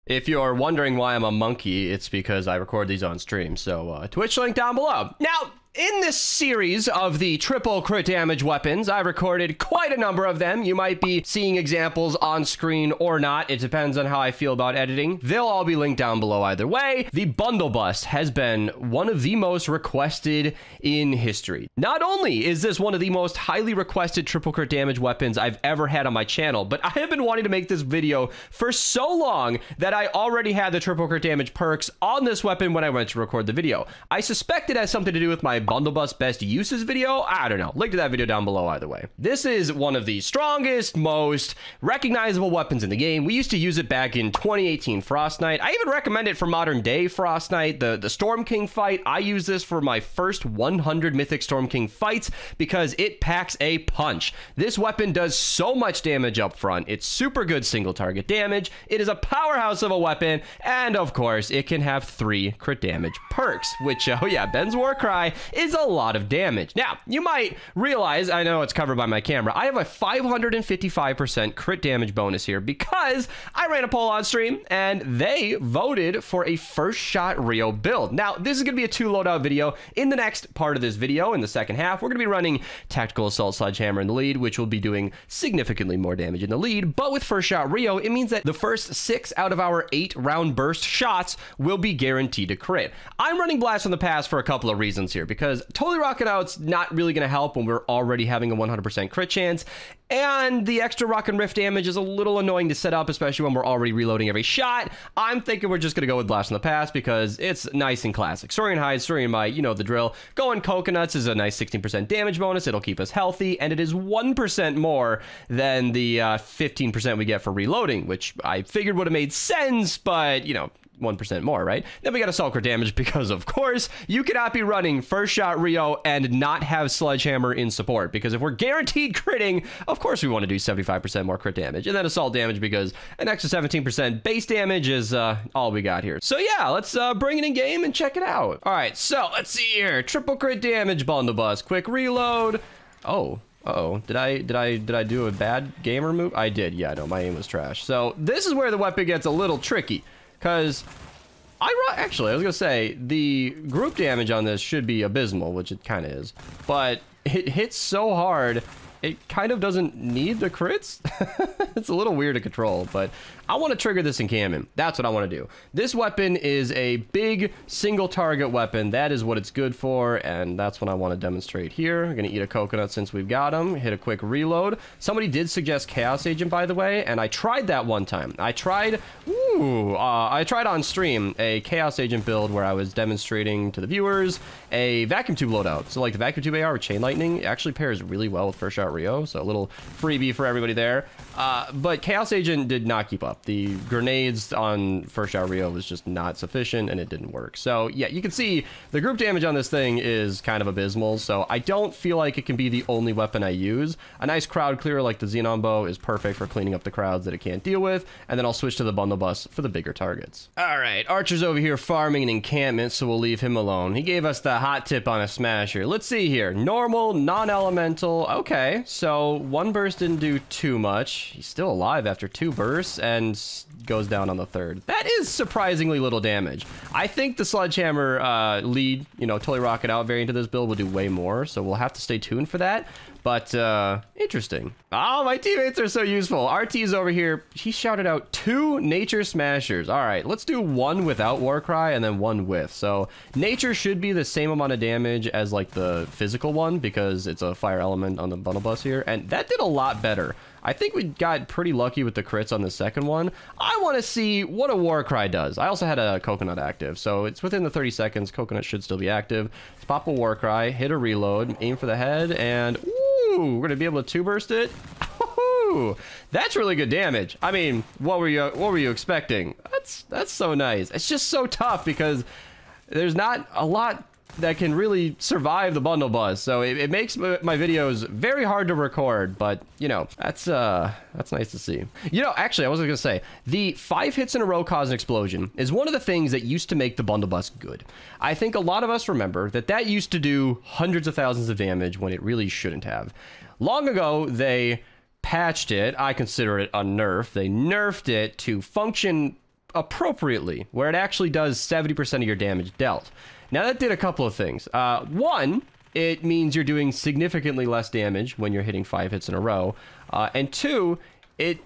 If you're wondering why I'm a monkey, it's because I record these on stream. So Twitch link down below. Now, in this series of the triple crit damage weapons, I recorded quite a number of them. You might be seeing examples on screen or not. It depends on how I feel about editing. They'll all be linked down below either way. The bundle bust has been one of the most requested in history. Not only is this one of the most highly requested triple crit damage weapons I've ever had on my channel, but I have been wanting to make this video for so long that I already had the triple crit damage perks on this weapon when I went to record the video. I suspect it has something to do with my bundle bust best uses video. I don't know. Link to that video down below either way. This is one of the strongest, most recognizable weapons in the game. We used to use it back in 2018 Frost Knight. I even recommend it for modern day Frost Knight. The Storm King fight, I use this for my first 100 Mythic Storm King fights because it packs a punch. This weapon does so much damage up front. It's super good single target damage. It is a powerhouse of a weapon. And of course, it can have 3 crit damage perks, which, oh yeah, Ben's Warcry is a lot of damage. Now, you might realize, I know it's covered by my camera, I have a 555% crit damage bonus here because I ran a poll on stream and they voted for a first shot Rio build. Now, this is going to be a 2 loadout video. In the next part of this video, in the second half, we're going to be running Tactical Assault Sledgehammer in the lead, which will be doing significantly more damage in the lead. But with first shot Rio, it means that the first 6 out of our 8 round burst shots will be guaranteed to crit. I'm running Blast from the Past for a couple of reasons here, because Totally Rockin' Out's not really going to help when we're already having a 100% crit chance, and the extra Rock and Rift damage is a little annoying to set up, especially when we're already reloading every shot. I'm thinking we're just going to go with Blast from the Past because it's nice and classic. Saurian Hide, Saurian Might, you know the drill. Going Coconuts is a nice 16% damage bonus. It'll keep us healthy, and it is 1% more than the 15% we get for reloading, which I figured would have made sense, but, you know, 1% more, right? Then we got assault crit damage because, of course, you cannot be running first shot Rio and not have Sledgehammer in support, because if we're guaranteed critting, of course we want to do 75% more crit damage, and then assault damage because an extra 17% base damage is all we got here. So yeah, let's bring it in game and check it out. All right, so let's see here. Triple crit damage bundle bust. Quick reload. Oh. Uh-oh, did I do a bad gamer move? I did, yeah, no, my aim was trash. So this is where the weapon gets a little tricky, because actually, I was gonna say, the group damage on this should be abysmal, which it kind of is, but it hits so hard, it kind of doesn't need the crits. It's a little weird to control, but I want to trigger this in Cannon. That's what I want to do. This weapon is a big single target weapon. That is what it's good for, and that's what I want to demonstrate here. I'm going to eat a coconut since we've got them. Hit a quick reload. Somebody did suggest Chaos Agent, by the way, and I tried that one time. I tried on stream a Chaos Agent build where I was demonstrating to the viewers a vacuum tube loadout. So like the vacuum tube AR with Chain Lightning, it actually pairs really well with first shot Rio, so a little freebie for everybody there. But Chaos Agent did not keep up. The grenades on first shot Rio was just not sufficient, and it didn't work. So yeah, you can see the group damage on this thing is kind of abysmal, so I don't feel like it can be the only weapon I use. A nice crowd clear like the Xenon Bow is perfect for cleaning up the crowds that it can't deal with, and then I'll switch to the bundle bust for the bigger targets. All right, Archer's over here farming an encampment, so we'll leave him alone. He gave us the hot tip on a smasher. Let's see here. Normal, non-elemental. Okay, so 1 burst didn't do too much. He's still alive after 2 bursts and goes down on the 3rd. That is surprisingly little damage. I think the Sledgehammer lead, you know, Totally Rockin' Out variant of this build will do way more, so we'll have to stay tuned for that. But, interesting. Oh, my teammates are so useful. RT's over here. He shouted out 2 Nature Smashers. All right, let's do 1 without Warcry and then 1 with. So, Nature should be the same amount of damage as, like, the physical one because it's a fire element on the bundle bus here. And that did a lot better. I think we got pretty lucky with the crits on the second one. I want to see what a Warcry does. I also had a Coconut active, so it's within the 30 seconds. Coconut should still be active. Let's pop a Warcry, hit a reload, aim for the head, and ooh, we're going to be able to 2-burst it. Ooh, that's really good damage. I mean, what were you expecting? That's so nice. It's just so tough because there's not a lot that can really survive the bundle buzz, so it makes my videos very hard to record, but you know, that's nice to see. You know, actually, I was gonna say, the 5 hits in a row cause an explosion is one of the things that used to make the bundle buzz good. I think a lot of us remember that used to do hundreds of thousands of damage when it really shouldn't have. Long ago, they patched it. I consider it a nerf. They nerfed it to function appropriately, where it actually does 70% of your damage dealt. Now, that did a couple of things. One, it means you're doing significantly less damage when you're hitting 5 hits in a row. And two, it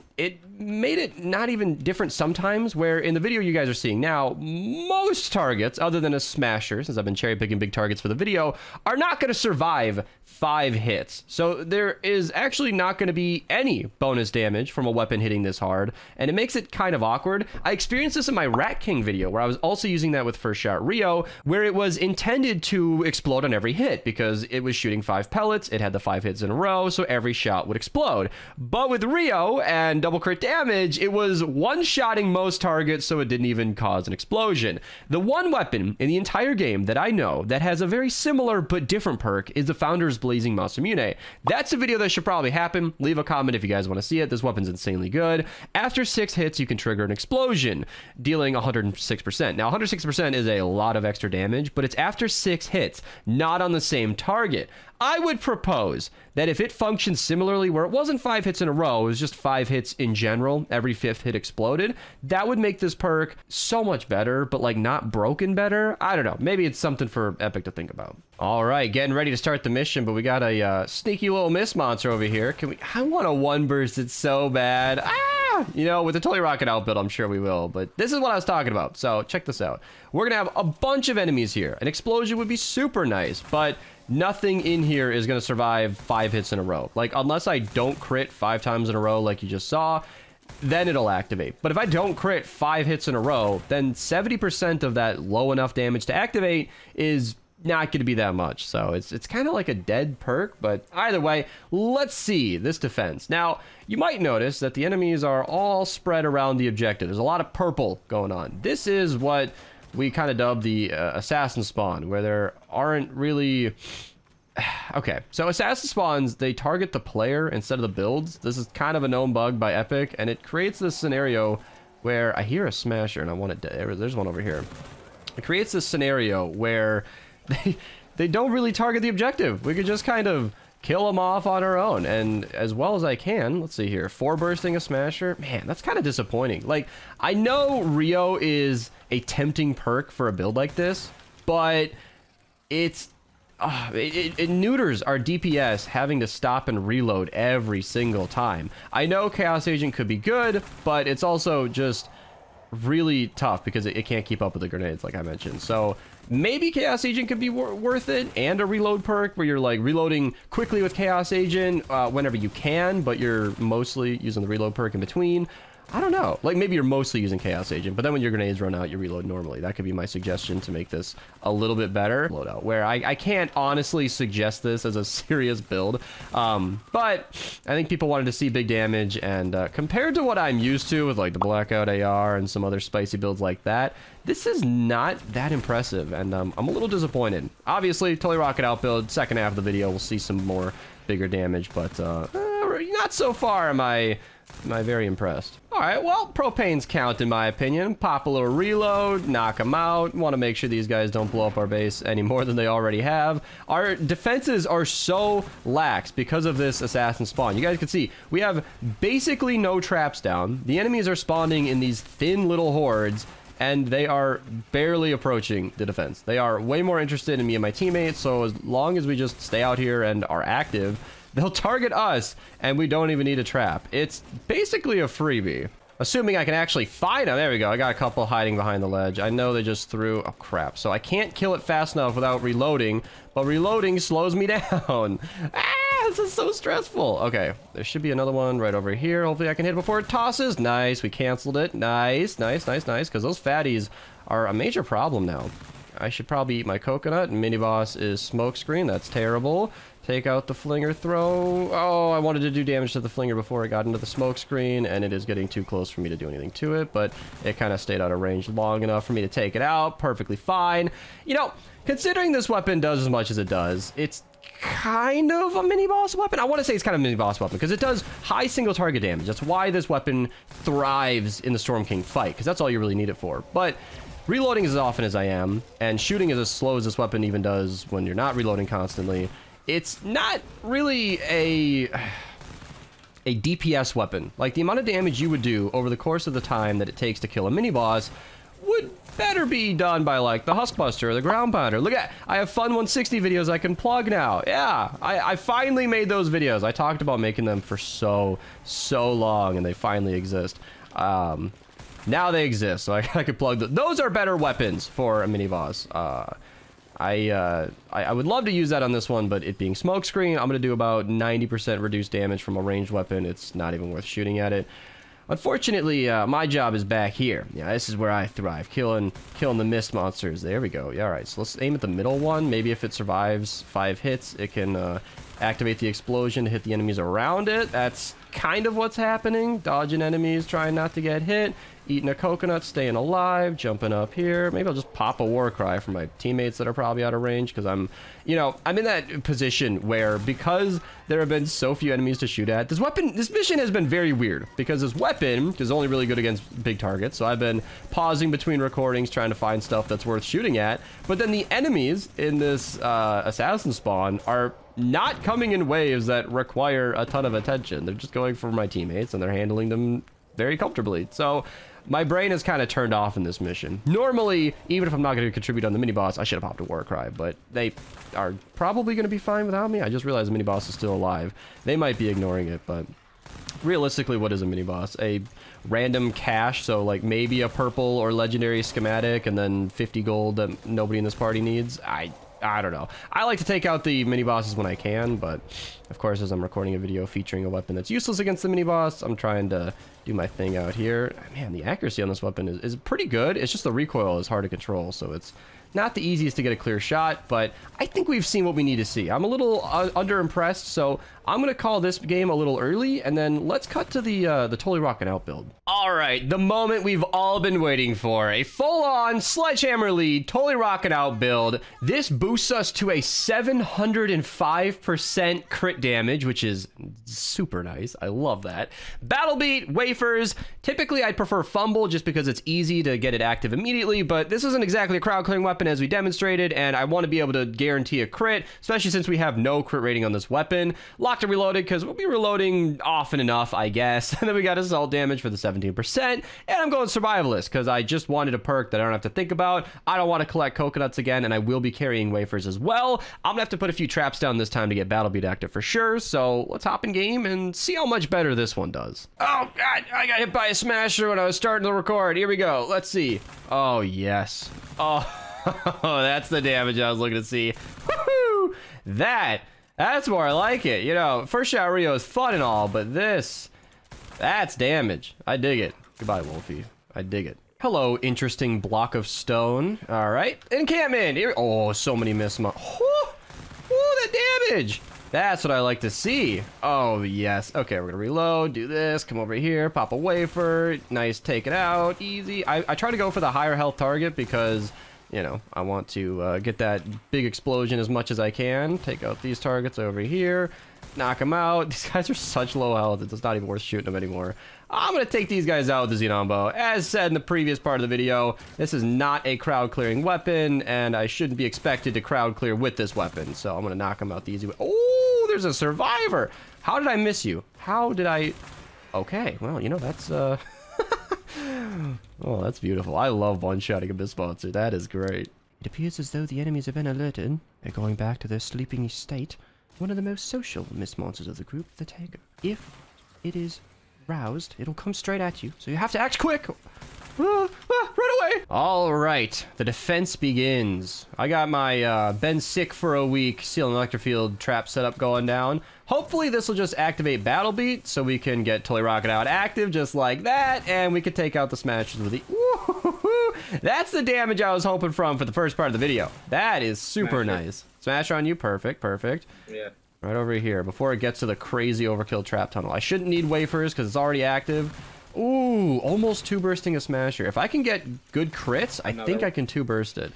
made it not even different sometimes, where in the video you guys are seeing now, most targets, other than a smasher, since I've been cherry picking big targets for the video, are not going to survive 5 hits. So there is actually not going to be any bonus damage from a weapon hitting this hard, and it makes it kind of awkward. I experienced this in my Rat King video, where I was also using that with First Shot Rio, where it was intended to explode on every hit, because it was shooting 5 pellets, it had the 5 hits in a row, so every shot would explode. But with Rio and double crit damage, it was one-shotting most targets, so it didn't even cause an explosion. The one weapon in the entire game that I know that has a very similar but different perk is the Founder's Blazing Masamune. That's a video that should probably happen. Leave a comment if you guys want to see it. This weapon's insanely good. After 6 hits, you can trigger an explosion, dealing 106%. Now, 106% is a lot of extra damage, but it's after 6 hits, not on the same target. I would propose that if it functioned similarly, where it wasn't 5 hits in a row, it was just 5 hits in general, every 5th hit exploded, that would make this perk so much better, but like not broken better. I don't know. Maybe it's something for Epic to think about. All right, getting ready to start the mission, but we got a sneaky little mist monster over here. Can we? I want to one burst it so bad. You know, with the Totally Rocket outbuild, I'm sure we will, but this is what I was talking about. So check this out. We're gonna have a bunch of enemies here. An explosion would be super nice, but nothing in here is gonna survive 5 hits in a row. Like, unless I don't crit 5 times in a row like you just saw, then it'll activate. But if I don't crit 5 hits in a row, then 70% of that low enough damage to activate is not going to be that much. So it's kind of like a dead perk, but either way, let's see this defense. Now, you might notice that the enemies are all spread around the objective. There's a lot of purple going on. This is what we kind of dub the assassin spawn, where there aren't really... Okay, so assassin spawns, they target the player instead of the builds. This is kind of a known bug by Epic, and it creates this scenario where I hear a smasher, and I want to... There's one over here. It creates this scenario where they don't really target the objective. We could just kind of kill them off on our own, and as well as I can, let's see here, 4 bursting a smasher. Man, that's kind of disappointing. Like, I know Rio is a tempting perk for a build like this, but it neuters our DPS having to stop and reload every single time. I know Chaos Agent could be good, but it's also just really tough because it can't keep up with the grenades, like I mentioned. So maybe Chaos Agent could be worth it, and a reload perk where you're like reloading quickly with Chaos Agent whenever you can, but you're mostly using the reload perk in between. I don't know. Like, maybe you're mostly using Chaos Agent, but then when your grenades run out, you reload normally. That could be my suggestion to make this a little bit better. Loadout, where I can't honestly suggest this as a serious build, but I think people wanted to see big damage, and compared to what I'm used to with like the Blackout AR and some other spicy builds like that, this is not that impressive, and I'm a little disappointed. Obviously, Totally Rocket outbuild, second half of the video, we'll see some more bigger damage, but not so far am I very impressed. All right, well, propanes count in my opinion. Pop a little reload, knock them out. Want to make sure these guys don't blow up our base any more than they already have. Our defenses are so lax because of this assassin spawn. You guys can see we have basically no traps down. The enemies are spawning in these thin little hordes, and they are barely approaching the defense. They are way more interested in me and my teammates, so as long as we just stay out here and are active, they'll target us, and we don't even need a trap. It's basically a freebie. Assuming I can actually find them. There we go. I got a couple hiding behind the ledge. I know they just threw... Oh, crap. So I can't kill it fast enough without reloading, but reloading slows me down. This is so stressful. Okay, there should be another one right over here. Hopefully I can hit it before it tosses. Nice. We canceled it. Nice, nice, nice, nice, because those fatties are a major problem now. I should probably eat my coconut. Mini boss is smokescreen. That's terrible. Take out the flinger throw. Oh, I wanted to do damage to the flinger before I got into the smoke screen, and it is getting too close for me to do anything to it, but it kind of stayed out of range long enough for me to take it out. Perfectly fine. You know, considering this weapon does as much as it does, it's kind of a mini boss weapon. I want to say it's kind of a mini boss weapon because it does high single target damage. That's why this weapon thrives in the Storm King fight, because that's all you really need it for. But reloading as often as I am, and shooting is as slow as this weapon even does when you're not reloading constantly, it's not really a a DPS weapon. Like, the amount of damage you would do over the course of the time that it takes to kill a mini-boss would better be done by, like, the Huskbuster or the Ground Pounder. Look at, I have Fun 160 videos I can plug now. Yeah, I finally made those videos. I talked about making them for so long, and they finally exist. Now they exist, so I could plug them. Those are better weapons for a mini-boss. I would love to use that on this one, but it being smokescreen, I'm going to do about 90% reduced damage from a ranged weapon. It's not even worth shooting at it. Unfortunately, my job is back here. Yeah, this is where I thrive, killing the mist monsters. There we go. Yeah, all right, so let's aim at the middle one. Maybe if it survives 5 hits, it can activate the explosion to hit the enemies around it. That's kind of what's happening. Dodging enemies, trying not to get hit. Eating a coconut, staying alive, jumping up here. Maybe I'll just pop a war cry for my teammates that are probably out of range, because I'm in that position where, because there have been so few enemies to shoot at, this mission has been very weird, because this weapon is only really good against big targets, so I've been pausing between recordings trying to find stuff that's worth shooting at, but then the enemies in this assassin spawn are not coming in waves that require a ton of attention. They're just going for my teammates, and they're handling them very comfortably. So my brain is kind of turned off in this mission. Normally, even if I'm not going to contribute on the mini-boss, I should have popped a war cry, but they are probably going to be fine without me. I just realized the mini-boss is still alive. They might be ignoring it, but realistically, what is a mini-boss? A random cache, so like maybe a purple or legendary schematic, and then 50 gold that nobody in this party needs? I don't know. I like to take out the mini-bosses when I can, but of course, as I'm recording a video featuring a weapon that's useless against the mini-boss, I'm trying to do my thing out here. Man, the accuracy on this weapon is pretty good. It's just the recoil is hard to control, so it's not the easiest to get a clear shot, but I think we've seen what we need to see. I'm a little underimpressed, so I'm going to call this game a little early, and then let's cut to the Totally Rockin' Out build. All right, the moment we've all been waiting for. A full-on Sledgehammer lead, Totally Rockin' Out build. This boosts us to a 705% crit damage, which is super nice. I love that. Battle Beat, Wafers. Typically, I'd prefer Fumble just because it's easy to get it active immediately, but this isn't exactly a crowd-clearing weapon as we demonstrated, and I want to be able to guarantee a crit, especially since we have no crit rating on this weapon. Locked and Reloaded, because we'll be reloading often enough, I guess. And then we got Assault damage for the 17%, and I'm going Survivalist, because I just wanted a perk that I don't have to think about. I don't want to collect coconuts again, and I will be carrying Wafers as well. I'm gonna have to put a few traps down this time to get Battle Beat active for sure, so let's hop in game and see how much better this one does. Oh god, I got hit by a smasher when I was starting to record. Here we go, let's see. Oh yes. Oh, that's the damage I was looking to see. Woohoo! That's more like it. You know, first shot Rio is fun and all, but that's damage. I dig it. Goodbye, Wolfie. I dig it. Hello, interesting block of stone. All right, encampment. Here, oh, so many miss. Ooh, the damage. That's what I like to see. Oh, yes. Okay, we're gonna reload, do this, come over here, pop a wafer. Nice, take it out, easy. I try to go for the higher health target because, you know, I want to get that big explosion as much as I can. Take out these targets over here, knock them out. These guys are such low health, it's not even worth shooting them anymore. I'm going to take these guys out with the Xenon Bow. As said in the previous part of the video, this is not a crowd clearing weapon, and I shouldn't be expected to crowd clear with this weapon. So I'm going to knock them out the easy way. Oh, there's a survivor. How did I miss you? How did I... Okay, well, you know, that's... Oh, that's beautiful. I love one-shotting a Mist Monster. That is great. It appears as though the enemies have been alerted. They're going back to their sleeping state. One of the most social Mist Monsters of the group, the Tiger. If it is roused, it'll come straight at you, so you have to act quick. Run away. All right, the defense begins. I got my been sick for a week Seal and Electrofield trap setup going down. Hopefully this will just activate Battle Beat so we can get Totally Rockin' Out active just like that, and we can take out the Smashers with the... Woo-hoo-hoo. That's the damage I was hoping for the first part of the video. That is super nice. Smasher on you, perfect, perfect. Yeah. Right over here, before it gets to the crazy overkill trap tunnel. I shouldn't need Wafers because it's already active. Ooh, almost two-bursting a Smasher. If I can get good crits, I think I can two-burst it.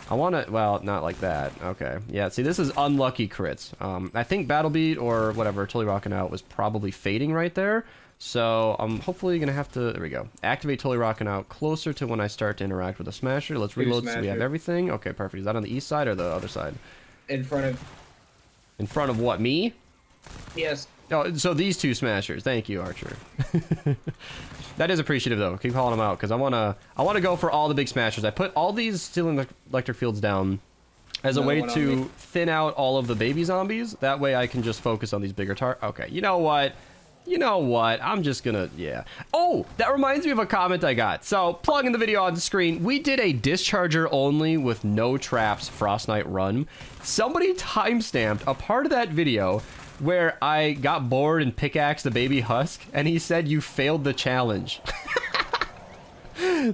I want to... Well, not like that. Okay. Yeah, see, this is unlucky crits. I think Battle Beat or whatever, Totally Rockin' Out was probably fading right there. So I'm hopefully going to have to... There we go. Activate Totally Rockin' Out closer to when I start to interact with a Smasher. Let's reload so we have everything. Okay, perfect. Is that on the east side or the other side? In front of... In front of what, me? Yes. Oh, so these two smashers. Thank you, Archer. That is appreciative, though. Keep calling them out, because I wanna go for all the big smashers. I put all these steel electric fields down as a way to thin out all of the baby zombies. That way I can just focus on these bigger Okay, you know what? You know what? I'm just gonna, yeah. Oh, that reminds me of a comment I got. So, plugging the video on the screen, we did a discharger only with no traps Frost Knight run. Somebody timestamped a part of that video where I got bored and pickaxed the baby husk, and he said you failed the challenge.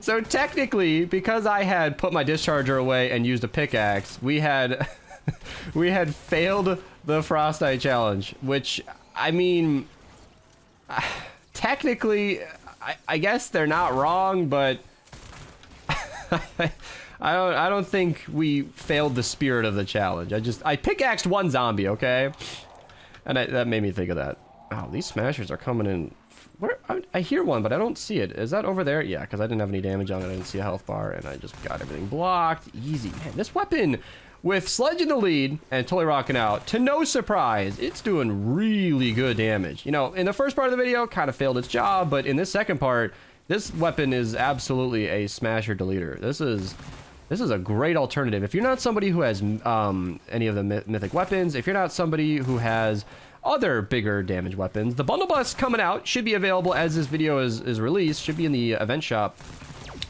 So technically, because I had put my discharger away and used a pickaxe, we had we had failed the Frost Knight challenge, which, I mean, technically, I guess they're not wrong, but I don't think we failed the spirit of the challenge. I pickaxed one zombie, okay? And that made me think of that. Oh, these smashers are coming in. Where? I hear one, but I don't see it. Is that over there? Yeah, because I didn't have any damage on it. I didn't see a health bar, and I just got everything blocked. Easy. Man, this weapon, with Sledge in the lead and totally rocking out, to no surprise, it's doing really good damage. You know, in the first part of the video, kind of failed its job, but in this second part, this weapon is absolutely a smasher deleter. This is a great alternative. If you're not somebody who has any of the mythic weapons, if you're not somebody who has other bigger damage weapons, the bundle bus coming out should be available as this video is released, should be in the event shop.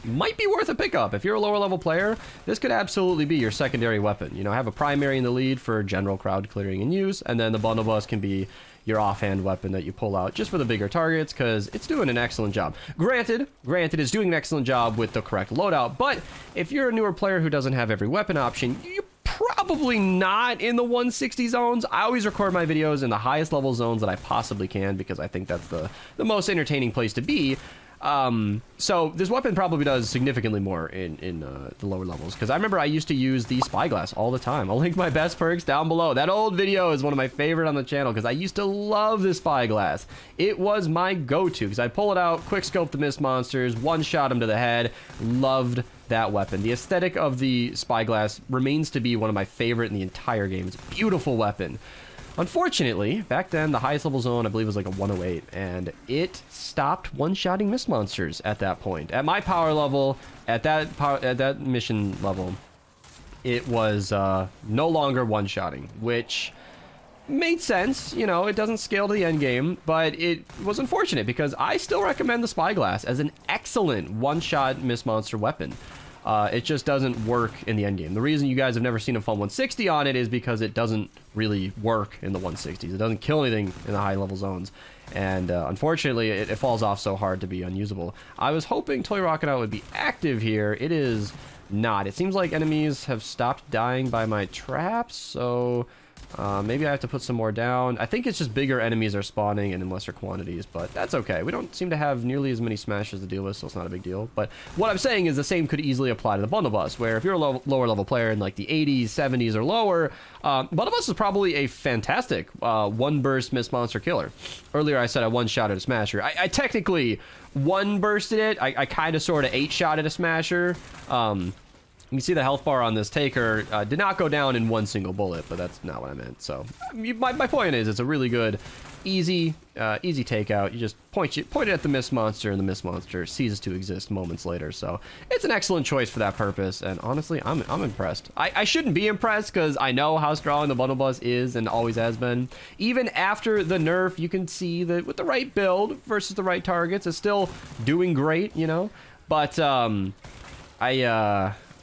Might be worth a pickup. If you're a lower level player, this could absolutely be your secondary weapon. You know, have a primary in the lead for general crowd clearing and use, and then the bundle bus can be your offhand weapon that you pull out just for the bigger targets, because it's doing an excellent job. Granted, it's doing an excellent job with the correct loadout, but if you're a newer player who doesn't have every weapon option, you're probably not in the 160 zones. I always record my videos in the highest level zones that I possibly can, because I think that's the most entertaining place to be. So this weapon probably does significantly more in the lower levels, because I remember I used to use the spyglass all the time. I'll link my best perks down below. That old video is one of my favorite on the channel, because I used to love the spyglass. It was my go-to, because I'd pull it out, quick scope the mist monsters, one shot them to the head. Loved that weapon. The aesthetic of the spyglass remains to be one of my favorite in the entire game. It's a beautiful weapon. Unfortunately, back then, the highest level zone, I believe, was like a 108, and it stopped one-shotting mist monsters at that point. At my power level, at that mission level, it was no longer one-shotting, which made sense. You know, it doesn't scale to the end game, but it was unfortunate, because I still recommend the spyglass as an excellent one-shot mist monster weapon. It just doesn't work in the end game. The reason you guys have never seen a full 160 on it is because it doesn't really work in the 160s. It doesn't kill anything in the high level zones. And unfortunately, it falls off so hard to be unusable. I was hoping Toy Rocket Out would be active here. It is not. It seems like enemies have stopped dying by my traps, so maybe I have to put some more down. I think it's just bigger enemies are spawning and in lesser quantities, but that's okay. We don't seem to have nearly as many smashes to deal with, so it's not a big deal. But what I'm saying is the same could easily apply to the bundle bus, where if you're a lower level player in like the 80s, 70s, or lower, bundle bus is probably a fantastic one burst mist monster killer. Earlier I said I one-shotted a smasher. I technically one-bursted it. I kind of sort of 8-shotted a smasher. You can see the health bar on this taker did not go down in one single bullet, but that's not what I meant. So my point is, it's a really good, easy takeout. You just point it at the mist monster, and the mist monster ceases to exist moments later. So it's an excellent choice for that purpose. And honestly, I'm impressed. I shouldn't be impressed, because I know how strong the bundle bus is and always has been. Even after the nerf, you can see that with the right build versus the right targets, it's still doing great, you know. But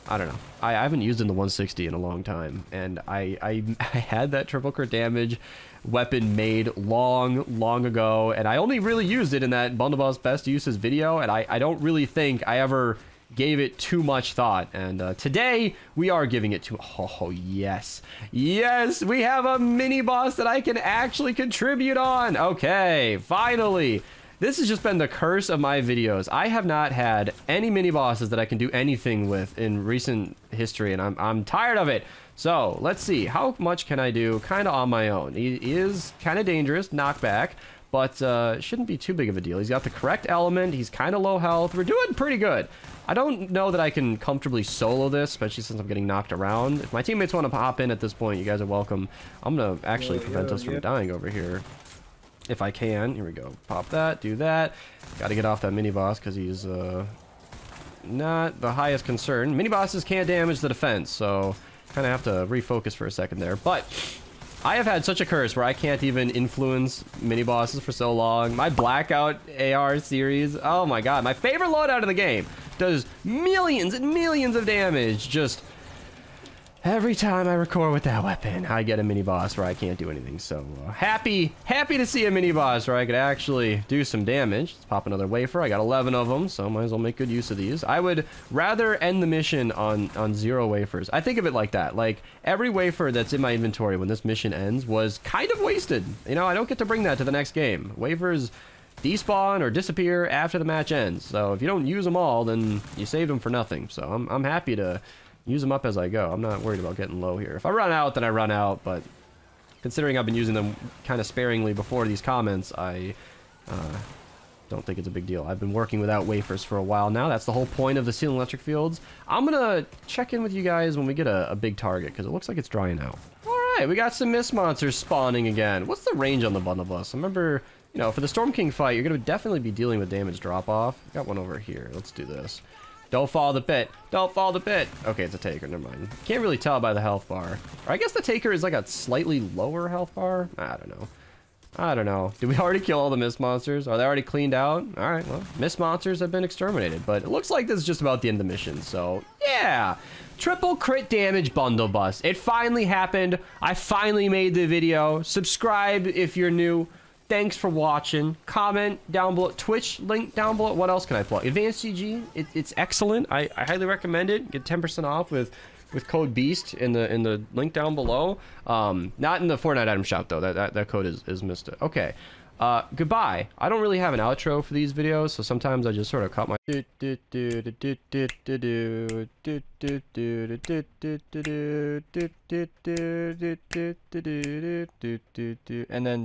I don't know. I haven't used in the 160 in a long time, and I had that triple crit damage weapon made long ago, and I only really used it in that bundle bus best uses video, and I don't really think I ever gave it too much thought. And today we are giving it to, oh yes, we have a mini boss that I can actually contribute on. Okay, finally. This has just been the curse of my videos. I have not had any mini bosses that I can do anything with in recent history, and I'm tired of it. So let's see, how much can I do kind of on my own? He is kind of dangerous, knockback, but shouldn't be too big of a deal. He's got the correct element. He's kind of low health. We're doing pretty good. I don't know that I can comfortably solo this, especially since I'm getting knocked around. If my teammates want to hop in at this point, you guys are welcome. I'm gonna actually prevent us from dying over here. if I can. Here we go. Pop that, do that. Gotta get off that mini boss because he's not the highest concern. Mini bosses can't damage the defense, so kind of have to refocus for a second there. But I have had such a curse where I can't even influence mini bosses for so long. My Blackout AR series, oh my god, my favorite loadout in the game, does millions and millions of damage just every time I record with that weapon. I get a mini boss where I can't do anything. So happy to see a mini boss where I could actually do some damage. Let's pop another wafer. I got 11 of them, so might as well make good use of these. I would rather end the mission on 0 wafers. I think of it like that. Like every wafer that's in my inventory when this mission ends was kind of wasted. You know, I don't get to bring that to the next game. Wafers despawn or disappear after the match ends. So if you don't use them all, then you saved them for nothing. So I'm happy to use them up as I go. I'm not worried about getting low here. If I run out, then I run out, but considering I've been using them kind of sparingly before these comments, I don't think it's a big deal. I've been working without wafers for a while now. That's the whole point of the Sealing Electric Fields. I'm gonna check in with you guys when we get a big target, because it looks like it's drying out. Alright, we got some mist monsters spawning again. What's the range on the blunderbuss? I remember, you know, for the Storm King fight, you're gonna definitely be dealing with damage drop-off. Got one over here. Let's do this. Don't fall the pit. Don't fall the pit. Okay, it's a Taker. Never mind. Can't really tell by the health bar. Or I guess the Taker is like a slightly lower health bar. I don't know. I don't know. Did we already kill all the mist monsters? Are they already cleaned out? All right, well, mist monsters have been exterminated, but it looks like this is just about the end of the mission. So yeah, triple crit damage bundle bust. It finally happened. I finally made the video. Subscribe if you're new. Thanks for watching. Comment down below. Twitch link down below. What else can I plug? Advanced CG. It's excellent. I highly recommend it. Get 10% off with code BEAST in the link down below. Not in the Fortnite item shop though. That code is missed. Okay. Goodbye. I don't really have an outro for these videos, so sometimes I just sort of cut my and then